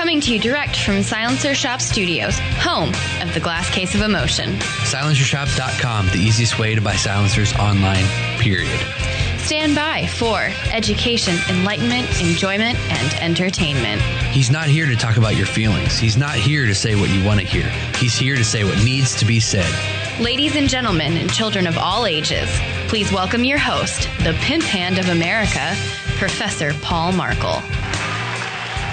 Coming to you direct from Silencer Shop Studios, home of the Glass Case of Emotion. SilencerShop.com, the easiest way to buy silencers online, period. Stand by for education, enlightenment, enjoyment, and entertainment. He's not here to talk about your feelings. He's not here to say what you want to hear. He's here to say what needs to be said. Ladies and gentlemen, and children of all ages, please welcome your host, the pimp hand of America, Professor Paul Markel.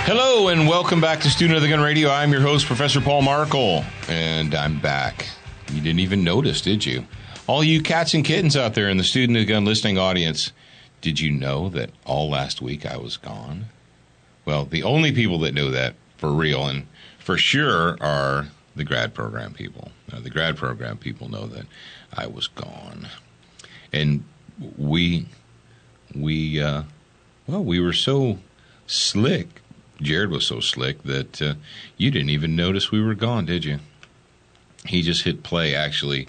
Hello and welcome back to Student of the Gun Radio. I'm your host, Professor Paul Markel, and I'm back. You didn't even notice, did you? All you cats and kittens out there in the Student of the Gun listening audience, did you know that all last week I was gone? Well, the only people that know that for real and for sure are the grad program people. Now, the grad program people know that I was gone. And we were so slick. Jared was so slick that you didn't even notice we were gone, did you? He just hit play. Actually,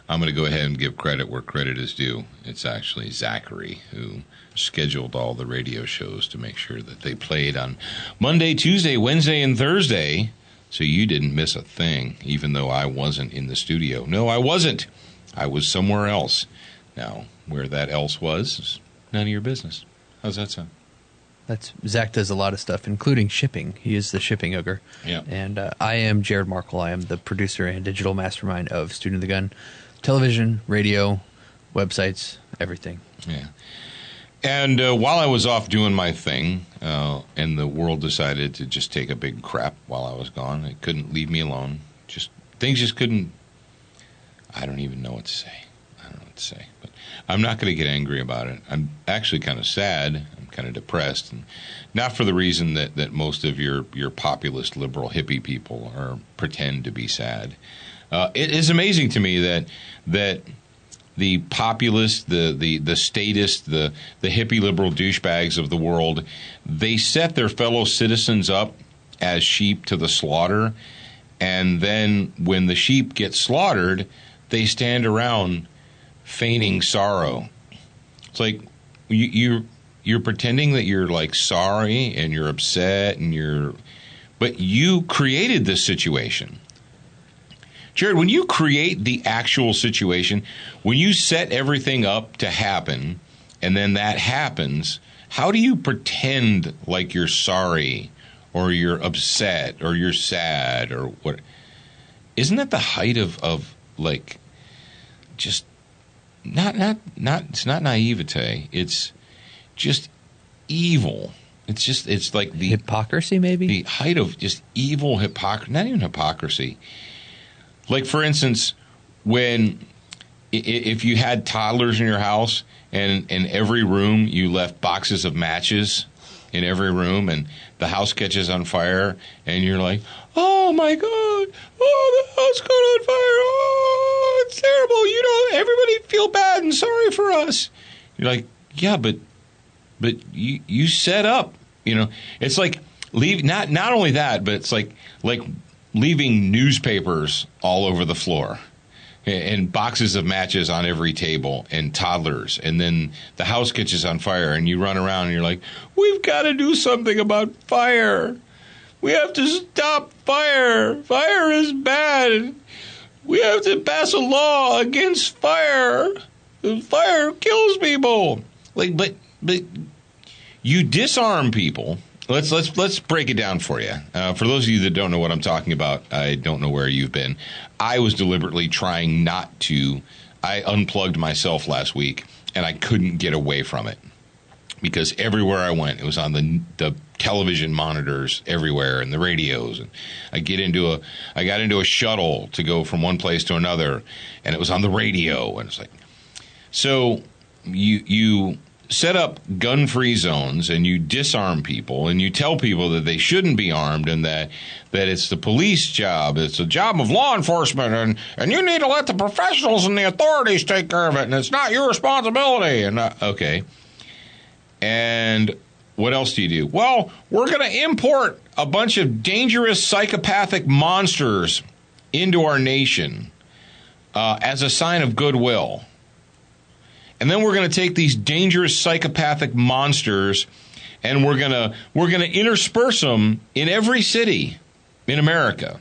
I'm going to go ahead and give credit where credit is due. It's actually Zachary who scheduled all the radio shows to make sure that they played on Monday, Tuesday, Wednesday, and Thursday, so you didn't miss a thing, even though I wasn't in the studio. No, I wasn't. I was somewhere else. Now, where that else was is none of your business. How's that sound? Zach does a lot of stuff, including shipping. He is the shipping ogre. Yeah. And I am Jared Markel. I am the producer and digital mastermind of Student of the Gun. Television, radio, websites, everything. Yeah. And while I was off doing my thing, and the world decided to just take a big crap while I was gone, it couldn't leave me alone. Things just couldn't. I don't even know what to say. But I'm not going to get angry about it. I'm actually kind of sad. I'm kind of depressed, and not for the reason that most of your populist liberal hippie people pretend to be sad. It is amazing to me that the populist, the statist, the hippie liberal douchebags of the world, they set their fellow citizens up as sheep to the slaughter, and then when the sheep get slaughtered, they stand around feigning sorrow. It's like you're pretending that you're like sorry and you're upset but you created this situation. Jared, when you create the actual situation, when you set everything up to happen and then that happens, how do you pretend like you're sorry or you're upset or you're sad or what? Isn't that the height of like just it's not naivete. It's just evil. It's like the hypocrisy, maybe the height of just evil hypocrisy. Not even hypocrisy. Like, for instance, if you had toddlers in your house and in every room you left boxes of matches in every room and the house catches on fire and you're like, oh my God, oh, the house caught on fire, oh, it's terrible, everybody feel bad and sorry for us. You're like, yeah, but you set up, it's like not only that, but it's like leaving newspapers all over the floor and boxes of matches on every table and toddlers, and then the house catches on fire and you run around and you're like, we've got to do something about fire. We have to stop fire. Fire is bad. We have to pass a law against fire. Fire kills people. Like, but you disarm people. Let's break it down for you. For those of you that don't know what I'm talking about, I don't know where you've been. I was deliberately trying not to. I unplugged myself last week, and I couldn't get away from it because everywhere I went, it was on the television monitors everywhere and the radios. And I got into a shuttle to go from one place to another, and it was on the radio. And it's like, so you set up gun-free zones and you disarm people and you tell people that they shouldn't be armed and that it's the police job, it's a job of law enforcement, and you need to let the professionals and the authorities take care of it, and it's not your responsibility. And okay. And what else do you do? Well, we're going to import a bunch of dangerous psychopathic monsters into our nation as a sign of goodwill. And then we're going to take these dangerous psychopathic monsters and we're gonna intersperse them in every city in America.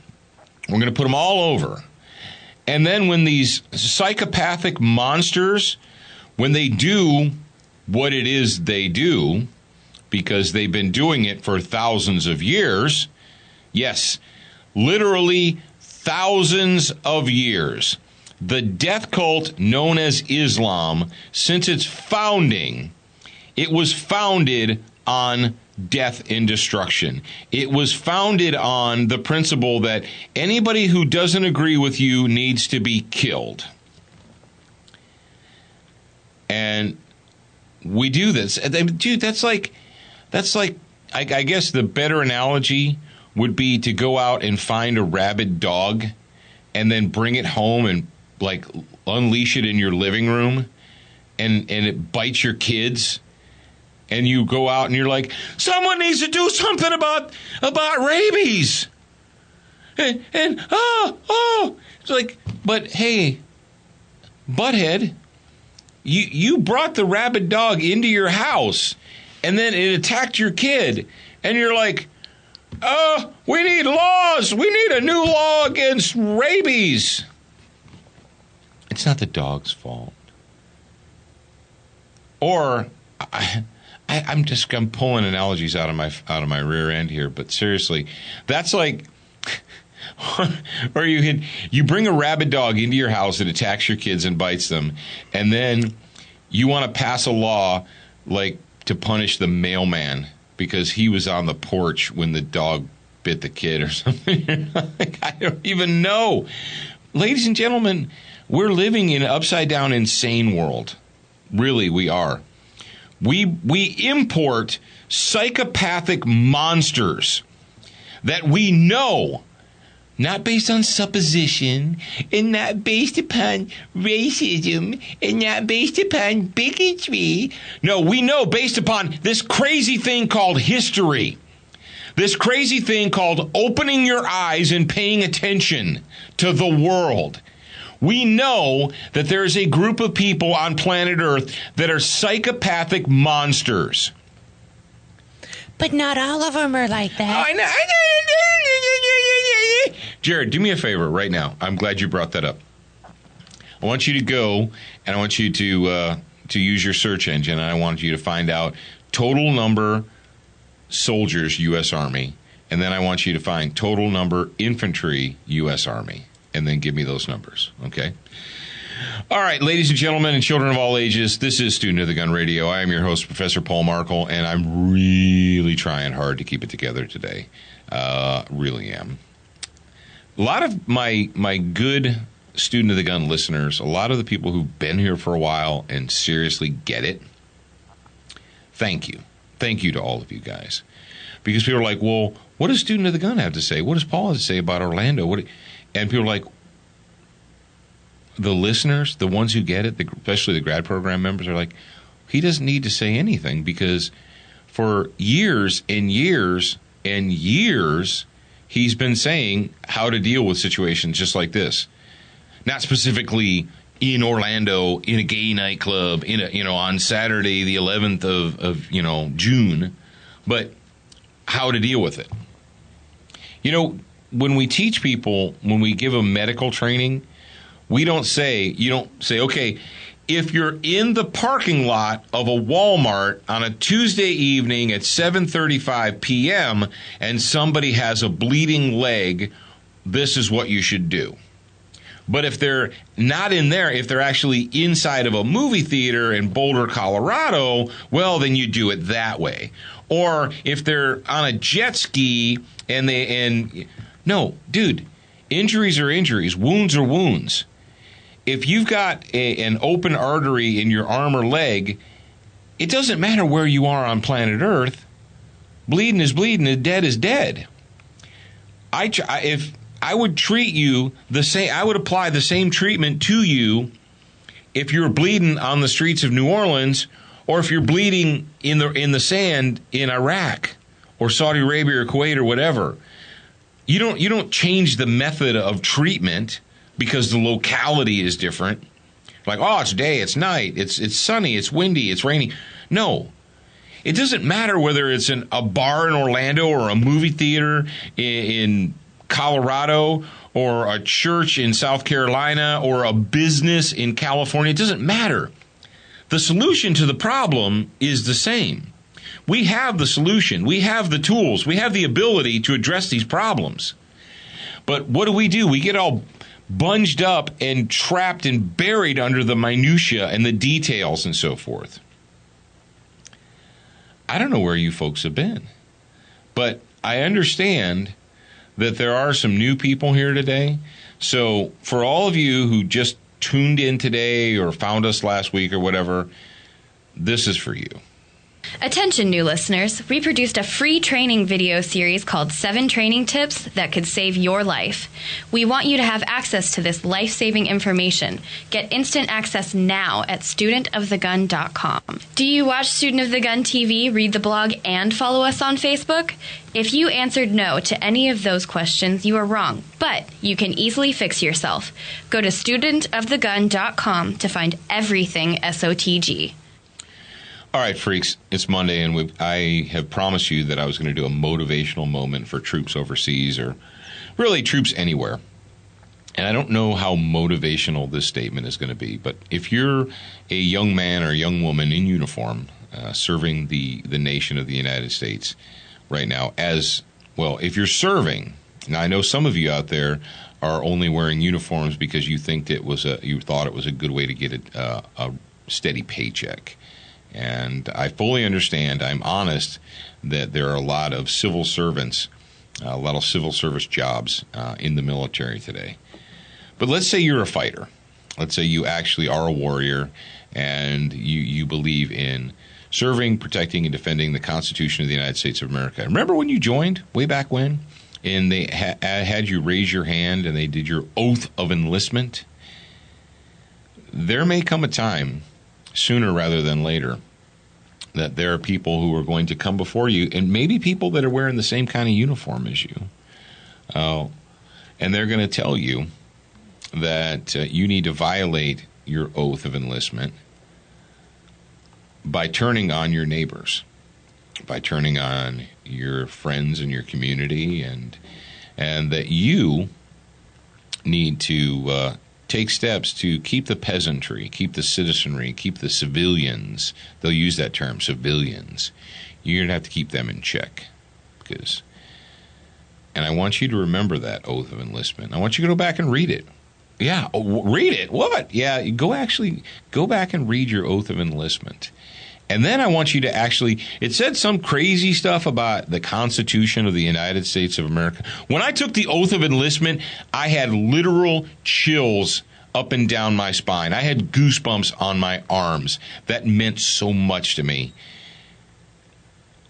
We're gonna put them all over. And then when these psychopathic monsters, when they do what it is they do, because they've been doing it for thousands of years, yes, literally thousands of years, the death cult known as Islam, since its founding, it was founded on death and destruction. It was founded on the principle that anybody who doesn't agree with you needs to be killed. And we do this. Dude, that's like I guess the better analogy would be to go out and find a rabid dog and then bring it home and like unleash it in your living room and it bites your kids. And you go out and you're like, someone needs to do something about rabies. And it's like, but hey, butthead, you brought the rabid dog into your house, and then it attacked your kid, and you're like, we need laws. We need a new law against rabies. It's not the dog's fault. Or I'm pulling analogies out of my rear end here, but seriously, that's like, or you bring a rabid dog into your house that attacks your kids and bites them, and then you want to pass a law like to punish the mailman because he was on the porch when the dog bit the kid or something. Like, I don't even know. Ladies and gentlemen, we're living in an upside down insane world. Really, we are. We import psychopathic monsters that we know, not based on supposition, and not based upon racism, and not based upon bigotry. No, we know based upon this crazy thing called history. This crazy thing called opening your eyes and paying attention to the world. We know that there is a group of people on planet Earth that are psychopathic monsters. But not all of them are like that. I know. Jared, do me a favor right now. I'm glad you brought that up. I want you to go and I want you to use your search engine, and I want you to find out total number soldiers, U.S. Army, and then I want you to find total number infantry, U.S. Army. And then give me those numbers, okay? All right, ladies and gentlemen and children of all ages, this is Student of the Gun Radio. I am your host, Professor Paul Markle, and I'm really trying hard to keep it together today. Really am. A lot of my good Student of the Gun listeners, a lot of the people who've been here for a while and seriously get it, thank you. Thank you to all of you guys. Because people are like, well, what does Student of the Gun have to say? What does Paul have to say about Orlando? And people are like, the listeners, the ones who get it, especially the grad program members, are like, he doesn't need to say anything because for years and years and years, he's been saying how to deal with situations just like this. Not specifically in Orlando, in a gay nightclub, on Saturday, the 11th of June, but how to deal with it. When we teach people, when we give them medical training, you don't say, okay, if you're in the parking lot of a Walmart on a Tuesday evening at 7:35 p.m. and somebody has a bleeding leg, this is what you should do. But if they're not in there, if they're actually inside of a movie theater in Boulder, Colorado, well, then you do it that way. Or if they're on a jet ski no, dude, injuries are injuries. Wounds are wounds. If you've got an open artery in your arm or leg, it doesn't matter where you are on planet Earth. Bleeding is bleeding, and dead is dead. If I would treat you the same, I would apply the same treatment to you if you're bleeding on the streets of New Orleans or if you're bleeding in the sand in Iraq or Saudi Arabia or Kuwait or whatever. You don't change the method of treatment because the locality is different. Like, oh, it's day, it's night, it's sunny, it's windy, it's rainy. No. It doesn't matter whether it's a bar in Orlando or a movie theater in Colorado or a church in South Carolina or a business in California. It doesn't matter. The solution to the problem is the same. We have the solution. We have the tools. We have the ability to address these problems. But what do? We get all bunged up and trapped and buried under the minutia and the details and so forth. I don't know where you folks have been, but I understand that there are some new people here today. So for all of you who just tuned in today or found us last week or whatever, this is for you. Attention, new listeners. We produced a free training video series called 7 Training Tips That Could Save Your Life. We want you to have access to this life-saving information. Get instant access now at studentofthegun.com. Do you watch Student of the Gun TV, read the blog, and follow us on Facebook? If you answered no to any of those questions, you are wrong, but you can easily fix yourself. Go to studentofthegun.com to find everything SOTG. All right, freaks, it's Monday, and I have promised you that I was going to do a motivational moment for troops overseas, or really troops anywhere. And I don't know how motivational this statement is going to be, but if you're a young man or a young woman in uniform serving the nation of the United States right now, as well, if you're serving, now I know some of you out there are only wearing uniforms because you think you thought it was a good way to get a steady paycheck. And I fully understand, I'm honest, that there are a lot of civil servants, a lot of civil service jobs in the military today. But let's say you're a fighter. Let's say you actually are a warrior and you believe in serving, protecting, and defending the Constitution of the United States of America. Remember when you joined way back when and they had you raise your hand and they did your oath of enlistment? There may come a time, sooner rather than later, that there are people who are going to come before you, and maybe people that are wearing the same kind of uniform as you, and they're going to tell you that you need to violate your oath of enlistment by turning on your neighbors, by turning on your friends in your community, and that you need to take steps to keep the peasantry, keep the citizenry, keep the civilians. They'll use that term, civilians. You're going to have to keep them in check. And I want you to remember that oath of enlistment. I want you to go back and read it. Yeah, read it. What? Yeah, go back and read your oath of enlistment. And then I want you to it said some crazy stuff about the Constitution of the United States of America. When I took the oath of enlistment, I had literal chills up and down my spine. I had goosebumps on my arms. That meant so much to me.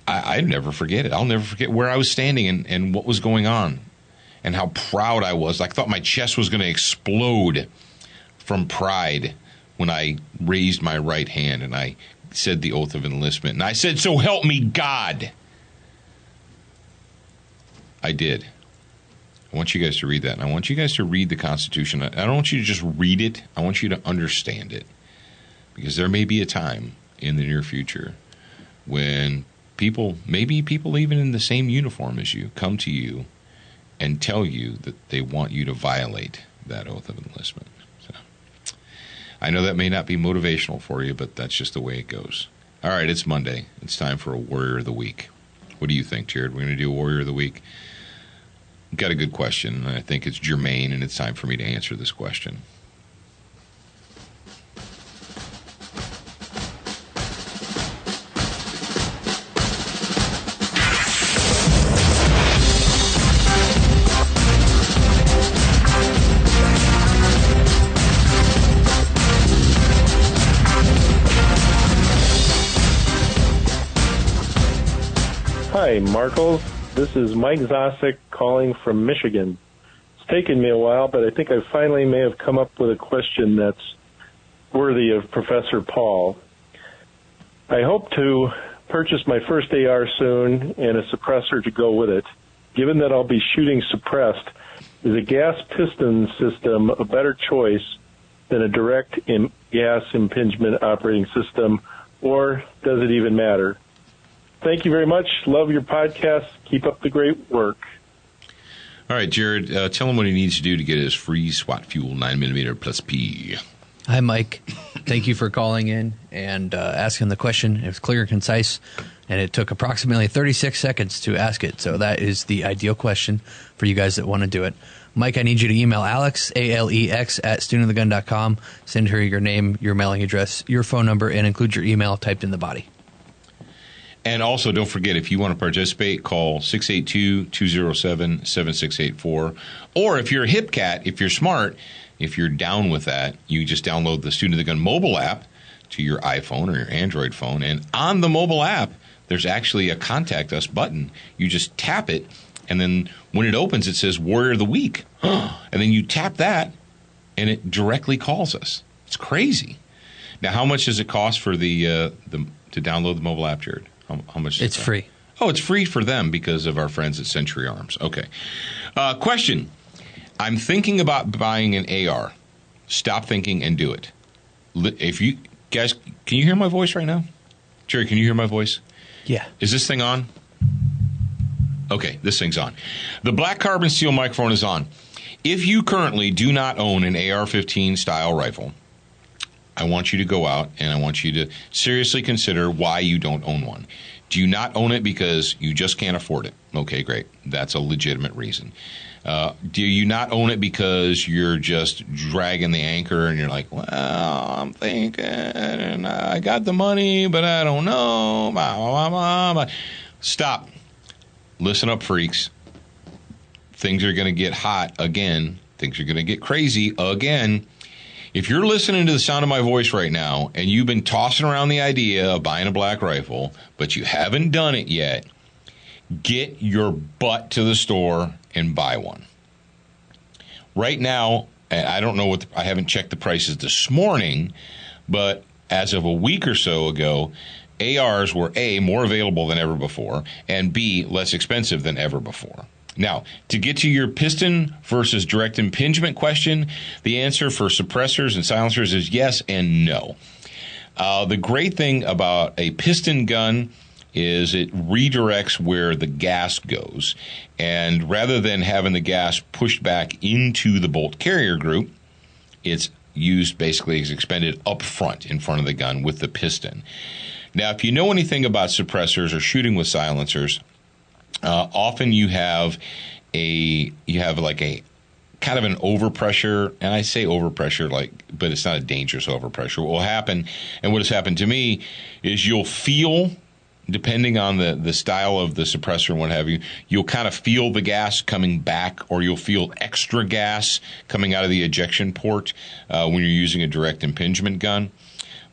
I'd never forget it. I'll never forget where I was standing and what was going on and how proud I was. I thought my chest was going to explode from pride when I raised my right hand and I said the oath of enlistment. And I said, "So help me God." I did. I want you guys to read that. And I want you guys to read the Constitution. I don't want you to just read it. I want you to understand it. Because there may be a time in the near future when maybe people even in the same uniform as you, come to you and tell you that they want you to violate that oath of enlistment. I know that may not be motivational for you, but that's just the way it goes. All right, it's Monday. It's time for a Warrior of the Week. What do you think, Jared? We're going to do a Warrior of the Week. Got a good question, and I think it's germane, and it's time for me to answer this question. Hi, Markles. This is Mike Zosik calling from Michigan. It's taken me a while, but I think I finally may have come up with a question that's worthy of Professor Paul. I hope to purchase my first AR soon and a suppressor to go with it. Given that I'll be shooting suppressed, is a gas piston system a better choice than a direct gas impingement operating system, or does it even matter? Thank you very much. Love your podcast. Keep up the great work. All right, Jared, tell him what he needs to do to get his free SWAT Fuel 9mm plus P. Hi, Mike. Thank you for calling in and asking the question. It was clear and concise, and it took approximately 36 seconds to ask it. So that is the ideal question for you guys that want to do it. Mike, I need you to email Alex, ALEX, at studentofthegun.com. Send her your name, your mailing address, your phone number, and include your email typed in the body. And also, don't forget, if you want to participate, call 682-207-7684. Or if you're a hip cat, if you're smart, if you're down with that, you just download the Student of the Gun mobile app to your iPhone or your Android phone. And on the mobile app, there's actually a Contact Us button. You just tap it, and then when it opens, it says Warrior of the Week. And then you tap that, and it directly calls us. It's crazy. Now, how much does it cost for to download the mobile app, Jared? How much? It's free. Oh, it's free for them because of our friends at Century Arms. Okay. Question. I'm thinking about buying an AR. Stop thinking and do it. If you guys, can you hear my voice right now? Jerry, can you hear my voice? Yeah. Is this thing on? Okay, this thing's on. The black carbon steel microphone is on. If you currently do not own an AR-15 style rifle, I want you to go out and I want you to seriously consider why you don't own one. Do you not own it because you just can't afford it? Okay, great. That's a legitimate reason. Do you not own it because you're just dragging the anchor and you're like, well, I'm thinking and I got the money, but I don't know. Blah, blah, blah, blah. Stop. Listen up, freaks. Things are going to get hot again. Things are going to get crazy again. If you're listening to the sound of my voice right now and you've been tossing around the idea of buying a black rifle, but you haven't done it yet, get your butt to the store and buy one. Right now, I don't know I haven't checked the prices this morning, but as of a week or so ago, ARs were A, more available than ever before, and B, less expensive than ever before. Now, to get to your piston versus direct impingement question, the answer for suppressors and silencers is yes and no. The great thing about a piston gun is it redirects where the gas goes. And rather than having the gas pushed back into the bolt carrier group, it's used basically as expended up front in front of the gun with the piston. Now, if you know anything about suppressors or shooting with silencers, often you have like a kind of an overpressure, and I say overpressure but it's not a dangerous overpressure. What will happen, and what has happened to me, is you'll feel, depending on the style of the suppressor and what have you, you'll kind of feel the gas coming back, or you'll feel extra gas coming out of the ejection port when you're using a direct impingement gun.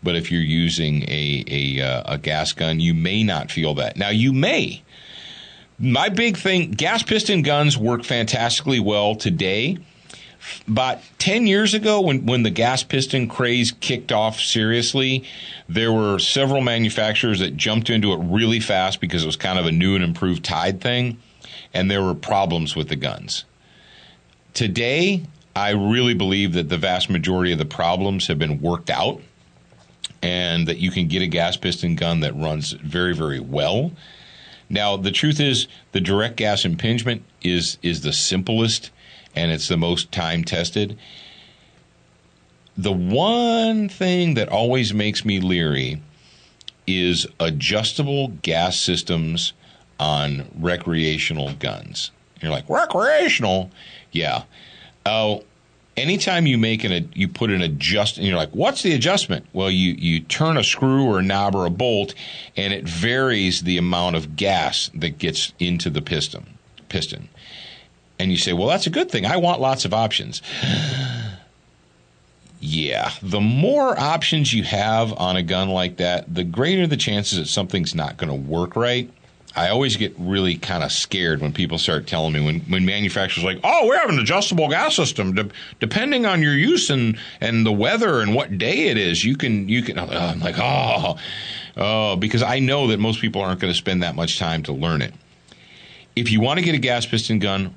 But if you're using a gas gun, you may not feel that. Now, you may. My big thing, gas piston guns work fantastically well today. About 10 years ago, when the gas piston craze kicked off seriously, there were several manufacturers that jumped into it really fast because it was kind of a new and improved Tide thing, and there were problems with the guns. Today, I really believe that the vast majority of the problems have been worked out, and that you can get a gas piston gun that runs very, very well. Now, the truth is, the direct gas impingement is the simplest, and it's the most time-tested. The one thing that always makes me leery is adjustable gas systems on recreational guns. You're like, recreational? Yeah. Oh, anytime you put an adjustment, and you're like, what's the adjustment? Well, you turn a screw or a knob or a bolt, and it varies the amount of gas that gets into the piston. And you say, well, that's a good thing. I want lots of options. Yeah, the more options you have on a gun like that, the greater the chances that something's not going to work right. I always get really kind of scared when people start telling me, when manufacturers are like, oh, we have an adjustable gas system. Depending on your use and the weather and what day it is, you can. I'm like, because I know that most people aren't going to spend that much time to learn it. If you want to get a gas piston gun,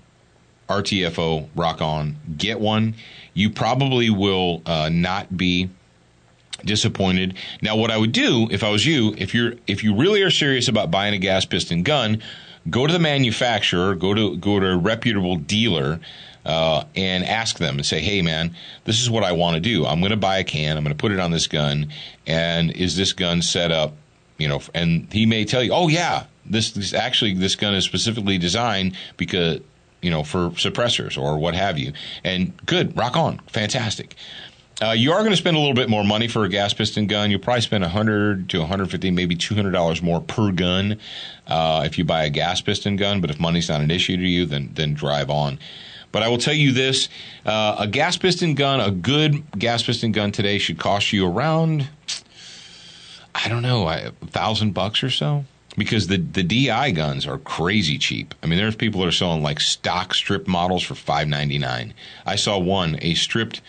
RTFO, rock on, get one. You probably will not be disappointed. Now, what I would do if I was you, if you really are serious about buying a gas piston gun, go to the manufacturer, go to a reputable dealer, and ask them and say, hey, man, this is what I want to do. I'm going to buy a can. I'm going to put it on this gun. And is this gun set up, and he may tell you, oh, yeah, this gun is specifically designed because, for suppressors or what have you. And good, rock on, fantastic. You are going to spend a little bit more money for a gas piston gun. You'll probably spend $100 to $150, maybe $200 more per gun if you buy a gas piston gun. But if money's not an issue to you, then drive on. But I will tell you this: a gas piston gun, a good gas piston gun today, should cost you around, I don't know, $1,000 or so. Because the DI guns are crazy cheap. I mean, there's people that are selling like stock strip models for $5.99. I saw one, a stripped,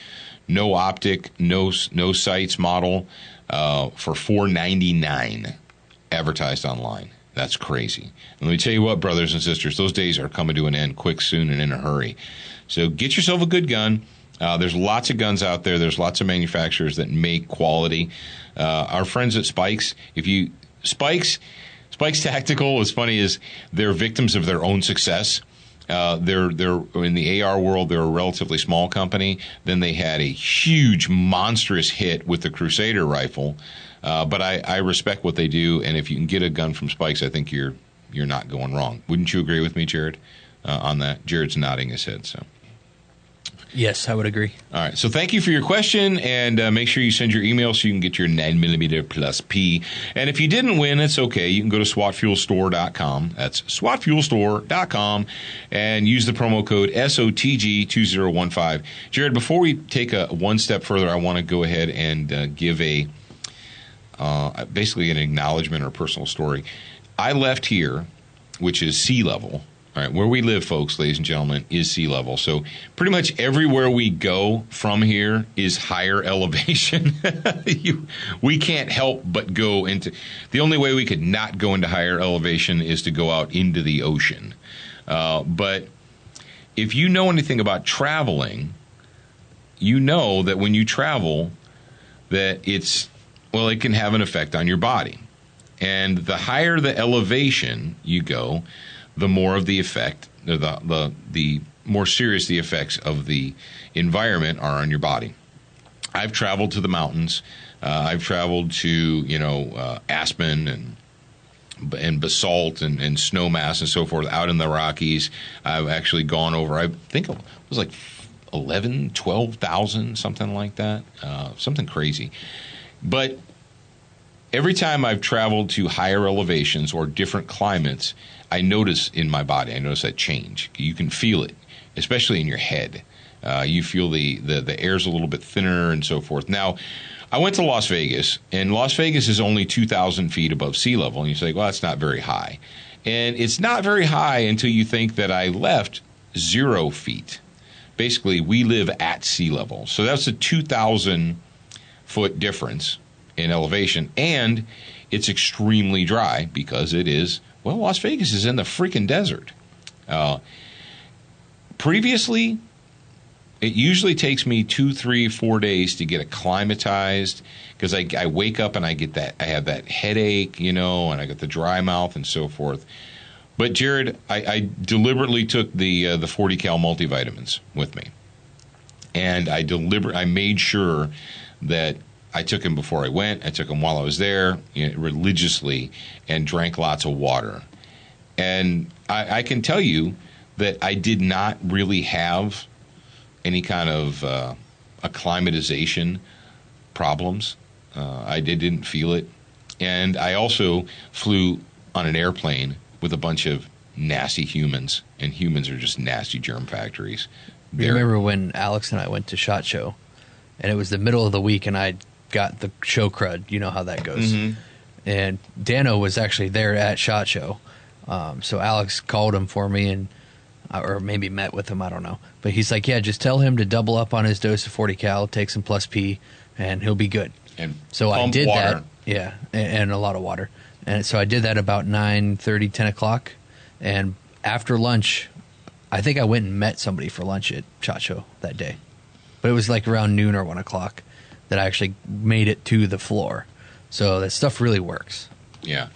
no optic, no sights model for $4.99 advertised online. That's crazy. And let me tell you what, brothers and sisters, those days are coming to an end quick, soon, and in a hurry. So get yourself a good gun. There's lots of guns out there. There's lots of manufacturers that make quality. Our friends at Spikes, Spikes Tactical, what's funny is they're victims of their own success. They're in the AR world, they're a relatively small company. Then they had a huge, monstrous hit with the Crusader rifle. But I respect what they do, and if you can get a gun from Spikes, I think you're not going wrong. Wouldn't you agree with me, Jared, on that? Jared's nodding his head, so. Yes, I would agree. All right. So thank you for your question, and make sure you send your email so you can get your 9mm plus P. And if you didn't win, it's okay. You can go to SWATfuelStore.com. That's SWATfuelStore.com, and use the promo code SOTG2015. Jared, before we take one step further, I want to go ahead and give basically an acknowledgement or personal story. I left here, which is sea level. All right, where we live, folks, ladies and gentlemen, is sea level. So pretty much everywhere we go from here is higher elevation. We can't help but go into – the only way we could not go into higher elevation is to go out into the ocean. But if you know anything about traveling, you know that when you travel that it can have an effect on your body. And the higher the elevation you go – the more of the effect, the more serious the effects of the environment are on your body. I've traveled to the mountains. I've traveled to, Aspen and basalt and snow mass and so forth out in the Rockies. I've actually gone over, I think it was like 11, 12,000, something like that, something crazy. But every time I've traveled to higher elevations or different climates, I notice in my body, I notice that change. You can feel it, especially in your head. You feel the air's a little bit thinner and so forth. Now, I went to Las Vegas, and Las Vegas is only 2,000 feet above sea level. And you say, well, that's not very high. And it's not very high until you think that I left 0 feet. Basically, we live at sea level. So that's a 2,000-foot difference in elevation. And it's extremely dry because it is, well, Las Vegas is in the freaking desert. Previously, it usually takes me 2, 3, 4 days to get acclimatized because I wake up and I have that headache, and I get the dry mouth and so forth. But Jared, I deliberately took the 40 cal multivitamins with me, and I made sure that I took them before I went. I took them while I was there, religiously, and drank lots of water. And I can tell you that I did not really have any kind of acclimatization problems. I didn't feel it. And I also flew on an airplane with a bunch of nasty humans, and humans are just nasty germ factories. You remember when Alex and I went to SHOT Show, and it was the middle of the week, and I got the show crud. You know how that goes. Mm-hmm. And Dano was actually there at SHOT Show. So Alex called him for me, or maybe met with him, I don't know. But he's like, yeah, just tell him to double up on his dose of 40 cal, take some plus P, and he'll be good. And so I did water. That. Yeah, and a lot of water. And so I did that about 9:30, 10 o'clock. And after lunch, I think I went and met somebody for lunch at SHOT Show that day. But it was like around noon or 1 o'clock that actually made it to the floor. So that stuff really works. Yeah.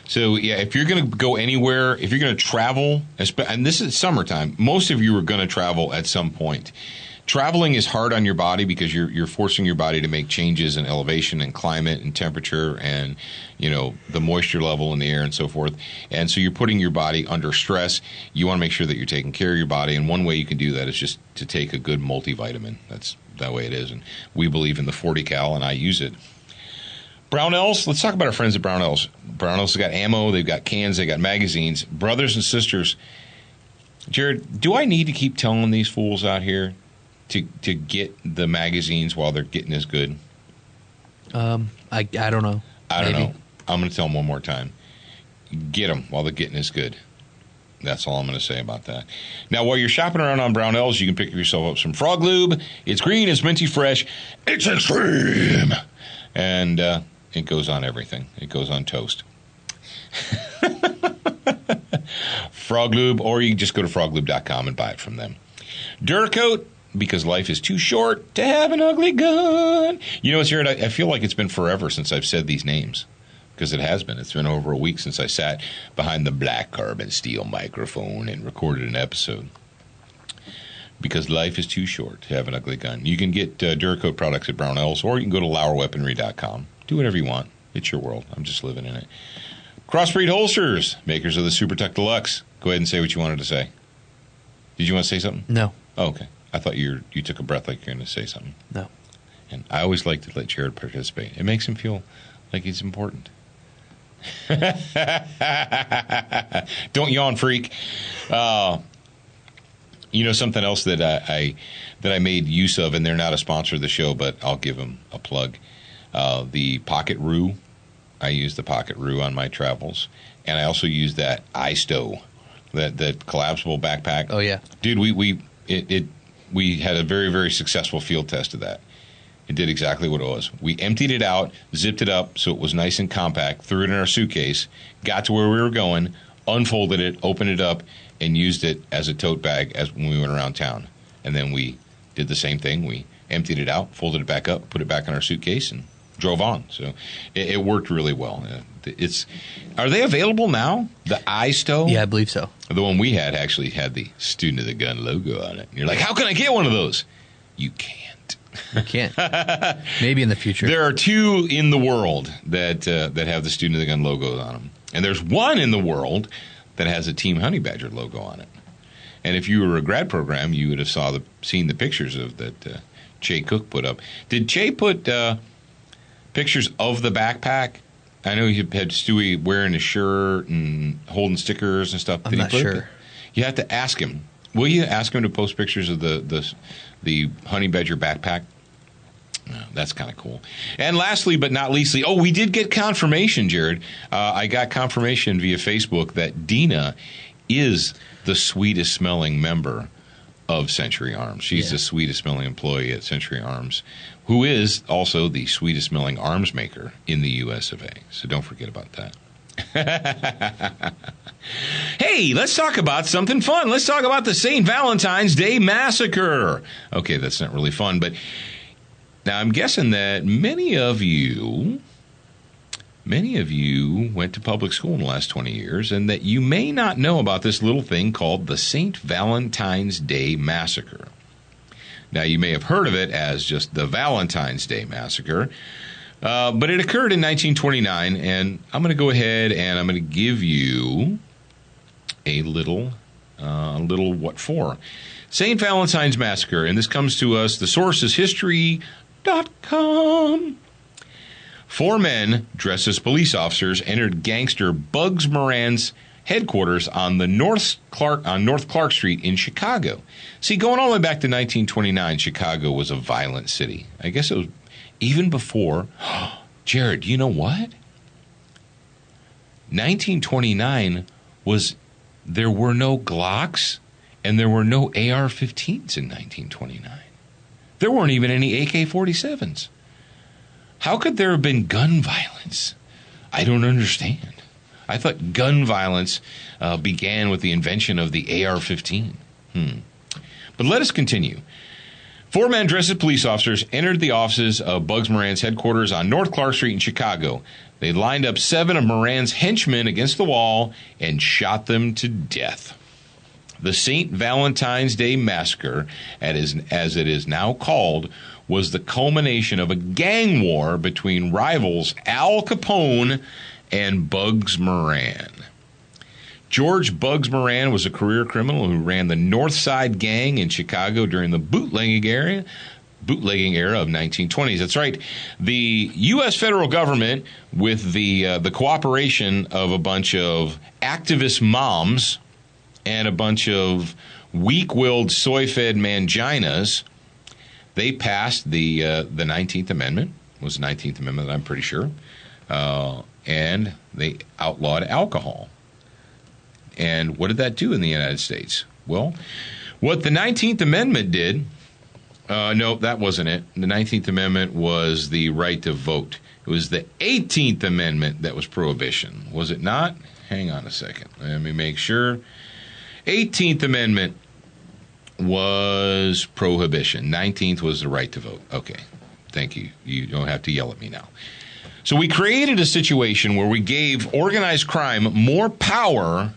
So, yeah, if you're going to go anywhere, if you're going to travel, and this is summertime, most of you are going to travel at some point. Traveling is hard on your body because you're forcing your body to make changes in elevation and climate and temperature and, the moisture level in the air and so forth. And so you're putting your body under stress. You want to make sure that you're taking care of your body. And one way you can do that is just to take a good multivitamin. That's that way it is. And we believe in the 40 cal, and I use it. Brownells, let's talk about our friends at Brownells. Brownells have got ammo, they've got cans, they've got magazines. Brothers and sisters, Jared, do I need to keep telling these fools out here to get the magazines while they're getting as good? I don't know. I don't know. I'm going to tell them one more time. Get them while they're getting as good. That's all I'm going to say about that. Now, while you're shopping around on Brownells, you can pick yourself up some Frog Lube. It's green, it's minty fresh, it's extreme. And it goes on everything. It goes on toast. Frog Lube, or you can just go to froglube.com and buy it from them. Duracoat, because life is too short to have an ugly gun. It's Jared, I feel like it's been forever since I've said these names, because it has been. It's been over a week since I sat behind the black carbon steel microphone and recorded an episode. Because life is too short to have an ugly gun. You can get Duracoat products at Brownells, or you can go to LauerWeaponry.com. Do whatever you want. It's your world. I'm just living in it. Crossbreed Holsters, makers of the Super Tuck Deluxe. Go ahead and say what you wanted to say. Did you want to say something? No. Oh, okay. I thought you took a breath like you're going to say something. No. And I always like to let Jared participate. It makes him feel like he's important. Don't yawn, freak. Something else that I made use of, and they're not a sponsor of the show, but I'll give them a plug. The Pocket Roo. I use the Pocket Roo on my travels, and I also use that iStow, that collapsible backpack. Oh yeah, dude. We had a very, very successful field test of that. It did exactly what it was. We emptied it out, zipped it up so it was nice and compact, threw it in our suitcase, got to where we were going, unfolded it, opened it up, and used it as a tote bag as when we went around town. And then we did the same thing. We emptied it out, folded it back up, put it back in our suitcase, and drove on. So it worked really well. Are they available now? The iStow? Yeah, I believe so. The one we had actually had the Student of the Gun logo on it. And you're like, how can I get one of those? You can't. You can't. Maybe in the future. There are two in the world that have the Student of the Gun logo on them. And there's one in the world that has a Team Honey Badger logo on it. And if you were a grad program, you would have seen the pictures of that Che Cook put up. Did Che put pictures of the backpack? I know you had Stewie wearing a shirt and holding stickers and stuff. I'm not sure. You have to ask him. Will you ask him to post pictures of the Honey Badger backpack? That's kind of cool. And lastly, but not leastly, we did get confirmation, Jared. I got confirmation via Facebook that Dina is the sweetest smelling member of Century Arms. She's the sweetest smelling employee at Century Arms, who is also the sweetest smelling arms maker in the US of A. So don't forget about that. Hey, let's talk about something fun. Let's talk about the St. Valentine's Day Massacre. Okay, that's not really fun, but now I'm guessing that many of you went to public school in the last 20 years, and that you may not know about this little thing called the St. Valentine's Day Massacre. Now, you may have heard of it as just the Valentine's Day Massacre, but it occurred in 1929, and I'm going to go ahead and I'm going to give you a little what for. St. Valentine's Massacre, and this comes to us, the source is history.com. 4 men dressed as police officers entered gangster Bugs Moran's headquarters on North Clark Street in Chicago. See, going all the way back to 1929, Chicago was a violent city. I guess it was even before. Jared, you know what? 1929 there were no Glocks and there were no AR-15s in 1929. There weren't even any AK-47s. How could there have been gun violence? I don't understand. I thought gun violence began with the invention of the AR-15. But let us continue. 4 men dressed as police officers entered the offices of Bugs Moran's headquarters on North Clark Street in Chicago. They lined up 7 of Moran's henchmen against the wall and shot them to death. The St. Valentine's Day Massacre, as it is now called, was the culmination of a gang war between rivals Al Capone and Bugs Moran. George Bugs Moran was a career criminal who ran the North Side Gang in Chicago during the bootlegging era of 1920s. That's right. The U.S. federal government, with the cooperation of a bunch of activist moms and a bunch of weak-willed, soy-fed manginas, they passed the 19th Amendment. It was the 19th Amendment, I'm pretty sure. And they outlawed alcohol. And what did that do in the United States? Well, what the 19th Amendment did, no, that wasn't it. The 19th Amendment was the right to vote. It was the 18th Amendment that was prohibition. Was it not? Hang on a second. Let me make sure. 18th Amendment was prohibition. 19th was the right to vote. Okay. Thank you. You don't have to yell at me now. So we created a situation where we gave organized crime more power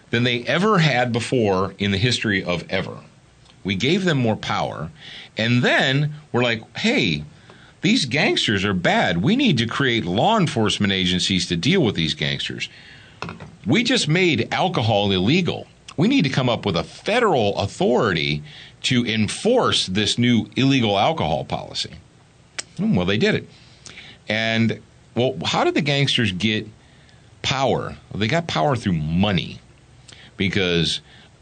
than they ever had before in the history of ever. We gave them more power, and then we're like, hey, these gangsters are bad. We need to create law enforcement agencies to deal with these gangsters. We just made alcohol illegal. We need to come up with a federal authority to enforce this new illegal alcohol policy. Well, they did it. And, well, how did the gangsters get power? Well, they got power through money, because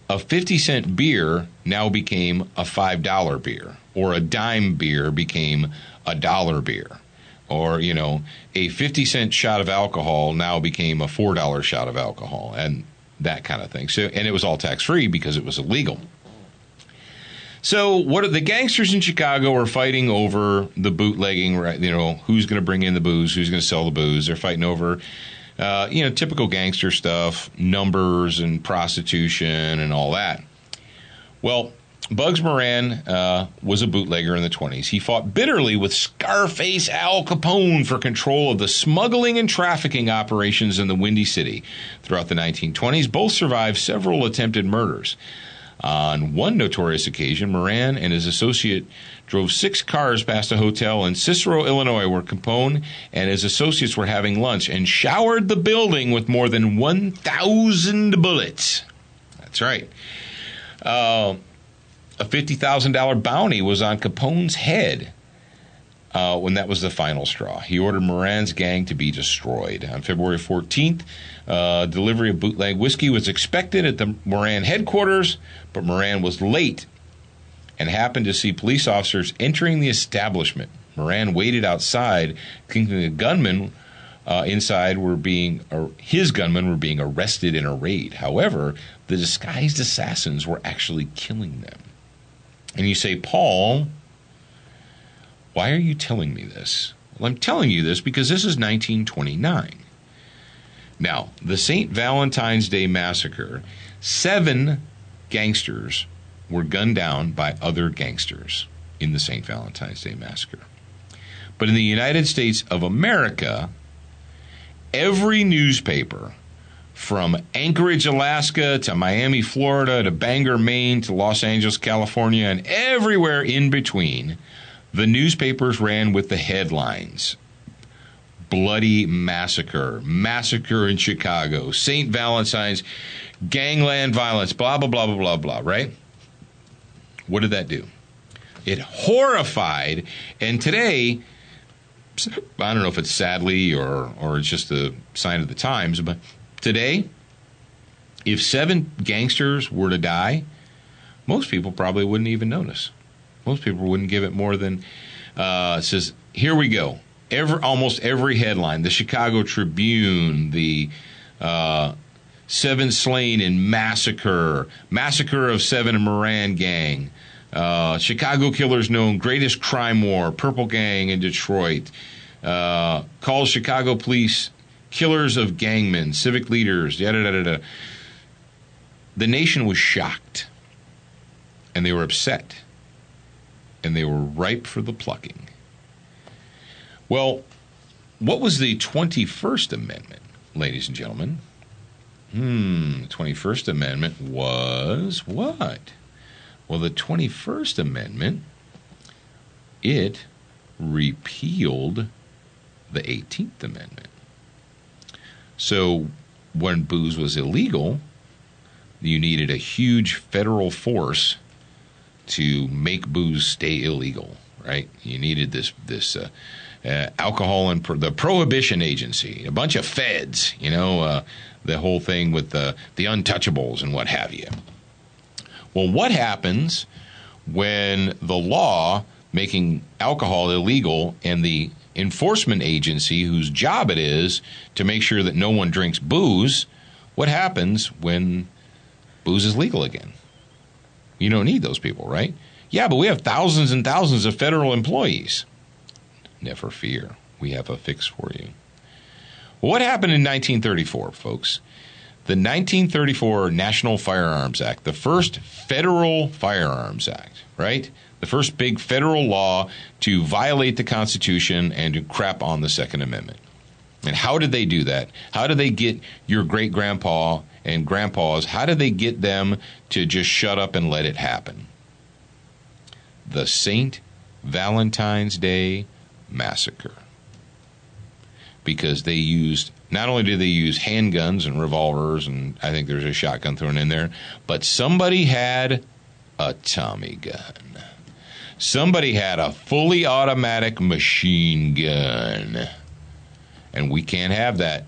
a 50-cent beer now became a $5 beer, or a dime beer became a $1 beer, or, you know, a 50-cent shot of alcohol now became a $4 shot of alcohol, and that kind of thing. So, and it was all tax-free because it was illegal. So what are the gangsters in Chicago are fighting over the bootlegging, right? You know, who's going to bring in the booze, who's going to sell the booze. They're fighting over typical gangster stuff, numbers and prostitution and all that. Well, Bugs Moran was a bootlegger in the 20s. He fought bitterly with Scarface Al Capone for control of the smuggling and trafficking operations in the Windy City. Throughout the 1920s, both survived several attempted murders. On one notorious occasion, Moran and his associate drove 6 cars past a hotel in Cicero, Illinois, where Capone and his associates were having lunch, and showered the building with more than 1,000 bullets. That's right. A $50,000 bounty was on Capone's head when that was the final straw. He ordered Moran's gang to be destroyed. On February 14th, delivery of bootleg whiskey was expected at the Moran headquarters, but Moran was late and happened to see police officers entering the establishment. Moran waited outside, thinking the gunmen inside his gunmen were being arrested in a raid. However, the disguised assassins were actually killing them. And you say, Paul, why are you telling me this? Well, I'm telling you this because this is 1929. Now, the St. Valentine's Day Massacre, 7 gangsters were gunned down by other gangsters in the St. Valentine's Day Massacre. But in the United States of America, every newspaper, from Anchorage, Alaska, to Miami, Florida, to Bangor, Maine, to Los Angeles, California, and everywhere in between, the newspapers ran with the headlines: Bloody Massacre, Massacre in Chicago, St. Valentine's, Gangland Violence, blah, blah, blah, blah, blah, blah, right? What did that do? It horrified, and today, I don't know if it's sadly or it's just a sign of the times, but today, if 7 gangsters were to die, most people probably wouldn't even notice. Most people wouldn't give it more than, it says, here we go. Almost every headline, the Chicago Tribune, the 7 slain in massacre of 7 in Moran gang, Chicago killers known, greatest crime war, Purple Gang in Detroit, calls Chicago police killers of gangmen, civic leaders, yada. The nation was shocked, and they were upset. and they were ripe for the plucking. Well, what was the 21st Amendment, ladies and gentlemen? The 21st Amendment was what? Well, the 21st Amendment, it repealed the 18th Amendment. So when booze was illegal, you needed a huge federal force to make booze stay illegal, right? You needed this alcohol and the Prohibition Agency, a bunch of feds, the whole thing with the untouchables and what have you. Well, what happens when the law making alcohol illegal and the enforcement agency whose job it is to make sure that no one drinks booze, what happens when booze is legal again? You don't need those people, right? Yeah, but we have thousands and thousands of federal employees. Never fear. We have a fix for you. Well, what happened in 1934, folks? The 1934 National Firearms Act, the first federal firearms act, right? The first big federal law to violate the Constitution and to crap on the Second Amendment. And how did they do that? How did they get your great-grandpa and grandpas, how did they get them to just shut up and let it happen? The St. Valentine's Day Massacre. Because they used, not only did they use handguns and revolvers, and I think there's a shotgun thrown in there, but somebody had a Tommy gun. Somebody had a fully automatic machine gun. And we can't have that.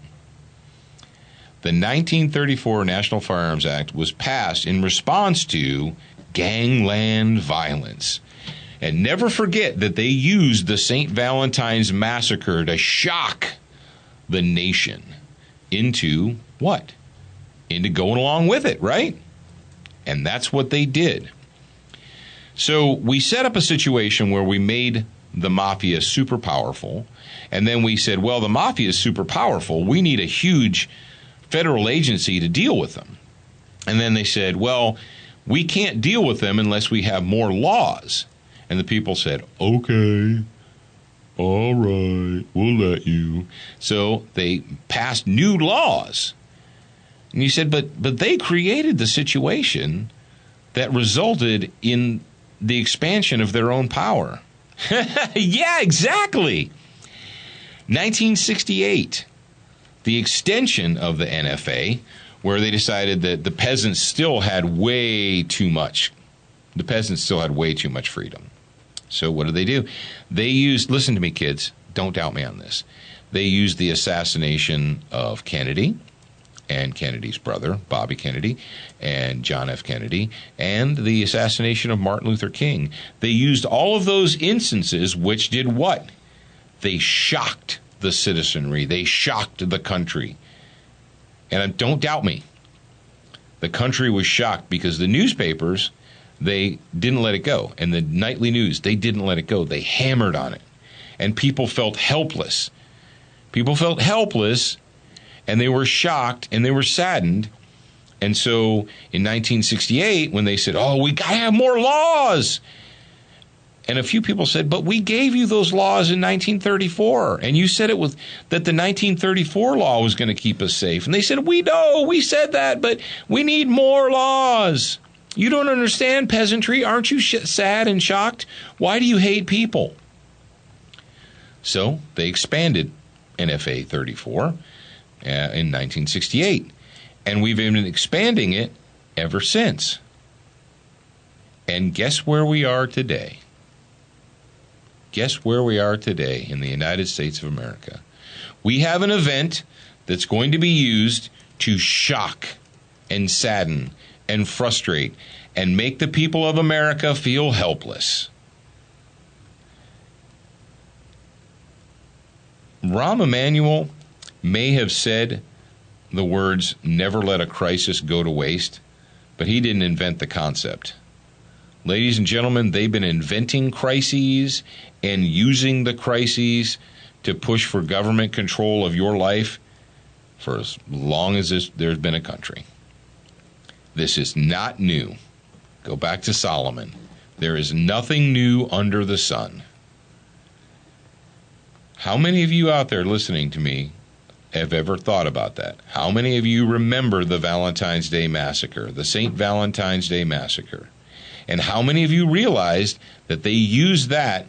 The 1934 National Firearms Act was passed in response to gangland violence. And never forget that they used the St. Valentine's Massacre to shock the nation into what? Into going along with it, right? And that's what they did. So we set up a situation where we made the mafia super powerful, and then we said, well, the mafia is super powerful. We need a huge federal agency to deal with them. And then they said, well, we can't deal with them unless we have more laws. And the people said, okay, all right, we'll let you. So they passed new laws. And you said, but they created the situation that resulted in the expansion of their own power. Yeah, exactly. 1968, the extension of the NFA, where they decided that the peasants still had way too much. The peasants still had way too much freedom. So what did they do? They used, listen to me, kids, don't doubt me on this. They used the assassination of Kennedy and Kennedy's brother, Bobby Kennedy, and John F. Kennedy, and the assassination of Martin Luther King. They used all of those instances, which did what? They shocked the citizenry. They shocked the country. And don't doubt me. The country was shocked because the newspapers, they didn't let it go. And the nightly news, they didn't let it go. They hammered on it. And people felt helpless. People felt helpless, and they were shocked, and they were saddened. And so in 1968, when they said, oh, we got to have more laws. And a few people said, but we gave you those laws in 1934. And you said it was that the 1934 law was going to keep us safe. And they said, we know, we said that, but we need more laws. You don't understand, peasantry. Aren't you sad and shocked? Why do you hate people? So they expanded NFA 34 in 1968. And we've been expanding it ever since. And guess where we are today? Guess where we are today in the United States of America? We have an event that's going to be used to shock and sadden and frustrate and make the people of America feel helpless. Rahm Emanuel may have said the words, never let a crisis go to waste, but he didn't invent the concept. Ladies and gentlemen, they've been inventing crises and using the crises to push for government control of your life for as long as there's been a country. This is not new. Go back to Solomon. There is nothing new under the sun. How many of you out there listening to me have ever thought about that? How many of you remember the Valentine's Day Massacre, the St. Valentine's Day Massacre? And how many of you realized that they used that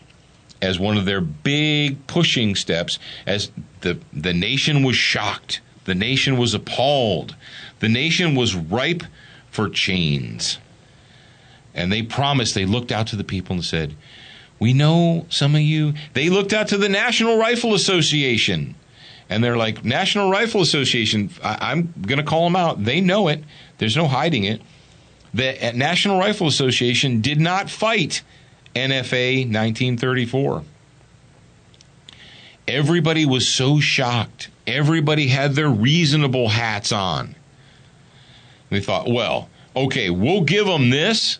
as one of their big pushing steps as the nation was shocked, the nation was appalled, the nation was ripe for chains. And they promised, they looked out to the people and said, we know some of you. They looked out to the National Rifle Association. And they're like, National Rifle Association, I'm going to call them out. They know it. There's no hiding it. The National Rifle Association did not fight NFA 1934. Everybody was so shocked. Everybody had their reasonable hats on. They thought, well, okay, we'll give them this,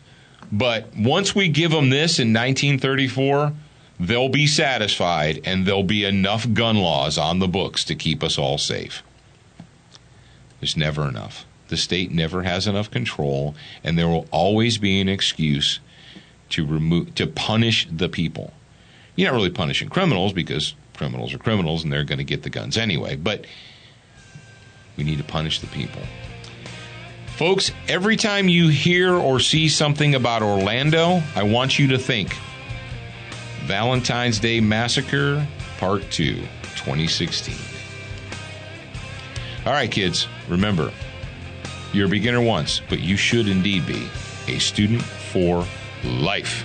but once we give them this in 1934, they'll be satisfied and there'll be enough gun laws on the books to keep us all safe. There's never enough. The state never has enough control, and there will always be an excuse to punish the people. You're not really punishing criminals because criminals are criminals and they're going to get the guns anyway, but we need to punish the people. Folks, every time you hear or see something about Orlando, I want you to think Valentine's Day Massacre Part 2, 2016. All right, kids, remember, you're a beginner once, but you should indeed be a student for life.